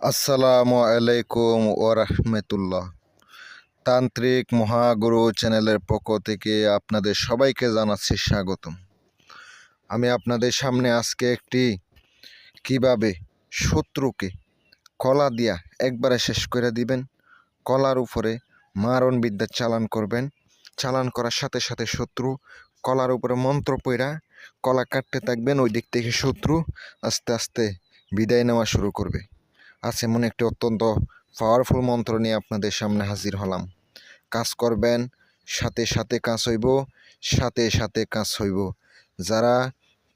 আসসালামু আলাইকুম ওয়া রাহমাতুল্লাহ। তান্ত্রিক মহাগুরু চ্যানেলের পক্ষ থেকে আপনাদের সবাইকে জানাচ্ছি স্বাগতম। আমি আপনাদের সামনে আজকে একটি কিভাবে শত্রুকে কলা দিয়া একবারে শেষ করে দিবেন, কলার উপরে মারণ বিদ্যা চালান করবেন। চালান করার সাথে সাথে শত্রু কলার উপরে মন্ত্র পইরা কলা কাটতে থাকবেন, ওই দিক থেকে শত্রু আস্তে আস্তে বিদায় নেওয়া শুরু করবে। আছে এমন একটি অত্যন্ত পাওয়ারফুল মন্ত্র নিয়ে আপনাদের সামনে হাজির হলাম। কাজ করবেন, সাথে সাথে কাজ হইব, সাথে সাথে কাজ হইব। যারা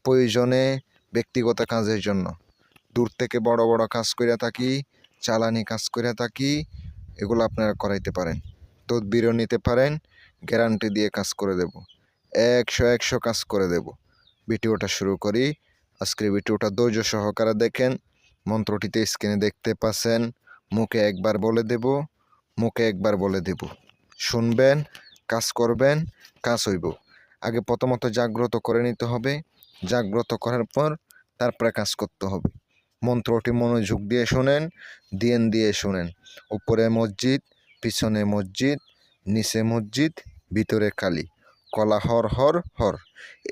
প্রয়োজনে ব্যক্তিগত কাজের জন্য দূর থেকে বড় বড় কাজ কইরা থাকি, চালানি কাজ কইরা থাকি, এগুলো আপনারা করাইতে পারেন, তদবিরও নিতে পারেন। গ্যারান্টি দিয়ে কাজ করে দেব, 100 কাজ করে দেব। ভিডিওটা শুরু করি। আজকের ভিডিওটা ধৈর্য সহকারে দেখেন। মন্ত্রটিতে স্ক্রিনে দেখতে পাচ্ছেন, মুখে একবার বলে দেব, মুখে একবার বলে দেব, শুনবেন, কাজ করবেন, কাজ হইব। আগে প্রথমত জাগ্রত করে নিতে হবে, জাগ্রত করার পর তারপরে কাজ করতে হবে। মন্ত্রটি মনোযোগ দিয়ে শোনেন, ধ্যান দিয়ে শোনেন। উপরে মসজিদ, পিছনে মসজিদ, নিচে মসজিদ, ভিতরে কালী, কলা হর হর হর।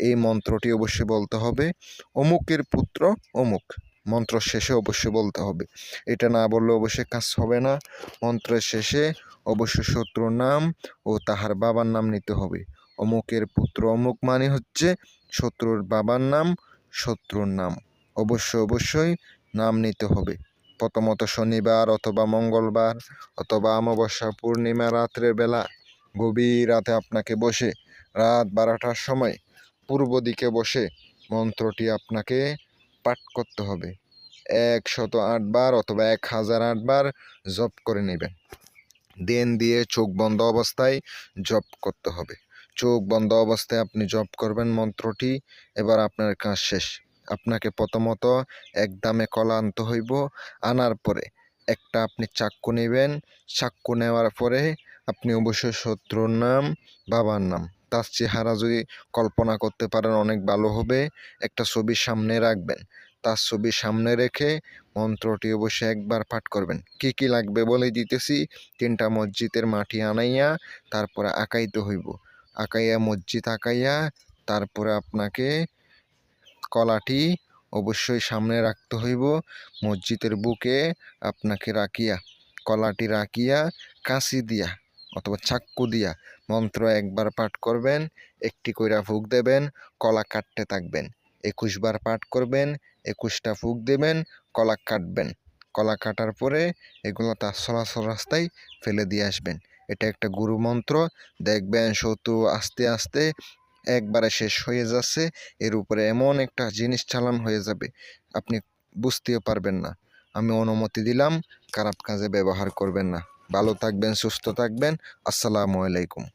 এই মন্ত্রটি অবশ্যই বলতে হবে। অমুকের পুত্র অমুক, মন্ত্র শেষে অবশ্যই বলতে হবে। এটা না বললে অবশ্যই কাজ হবে না। মন্ত্রের শেষে অবশ্যই শত্রুর নাম ও তাহার বাবার নাম নিতে হবে। অমুকের পুত্র অমুক মানে হচ্ছে শত্রুর বাবার নাম, শত্রুর নাম অবশ্যই নাম নিতে হবে। প্রথমত শনিবার অথবা মঙ্গলবার অথবা অমাবস্যা পূর্ণিমা রাত্রের বেলা গভীর রাতে আপনাকে বসে রাত 12টার সময় পূর্ব দিকে বসে মন্ত্রটি আপনাকে পাঠ করতে হবে। 108 বার অথবা 1008 বার জপ করে নেবেন। দেন দিয়ে চোখ বন্ধ অবস্থায় জপ করতে হবে। চোখ বন্ধ অবস্থায় আপনি জপ করবেন মন্ত্রটি। এবার আপনার কাজ শেষ। আপনাকে প্রথমত এক দামে কলা আনতে হইব। আনার পরে একটা আপনি চাক্কু নেবেন। চাক্কু নেওয়ার পরে আপনি অবশ্যই শত্রুর নাম, বাবার নাম, তার চেহারা যদি কল্পনা করতে পারেন অনেক ভালো হবে। একটা ছবি সামনে রাখবেন, তার ছবি সামনে রেখে মন্ত্রটি অবশ্যই একবার পাঠ করবেন। কি কি লাগবে বলে দিতেছি। 3টা মসজিদের মাটি আনাইয়া তারপরে আঁকাইতে হইব। আঁকাইয়া মসজিদ আঁকাইয়া তারপরে আপনাকে কলাটি অবশ্যই সামনে রাখতে হইব। মসজিদের বুকে আপনাকে রাখিয়া, কলাটি রাখিয়া কাঁচি দিয়া অথবা চাক্কু দিয়া মন্ত্র একবার পাঠ করবেন, একটি কইরা ফুঁক দেবেন, কলা কাটতে থাকবেন। 21 বার পাঠ করবেন, 21টা ফুঁক দেবেন, কলা কাটবেন। কলা কাটার পরে এগুলো তার চলাচল রাস্তায় ফেলে দিয়ে আসবেন। এটা একটা গুরু মন্ত্র। দেখবেন শত্রু আস্তে আস্তে একবারে শেষ হয়ে যাচ্ছে। এর উপরে এমন একটা জিনিস চালান হয়ে যাবে, আপনি বুঝতেও পারবেন না। আমি অনুমতি দিলাম, খারাপ কাজে ব্যবহার করবেন না। ভালো থাকবেন, সুস্থ থাকবেন। আসসালামু আলাইকুম।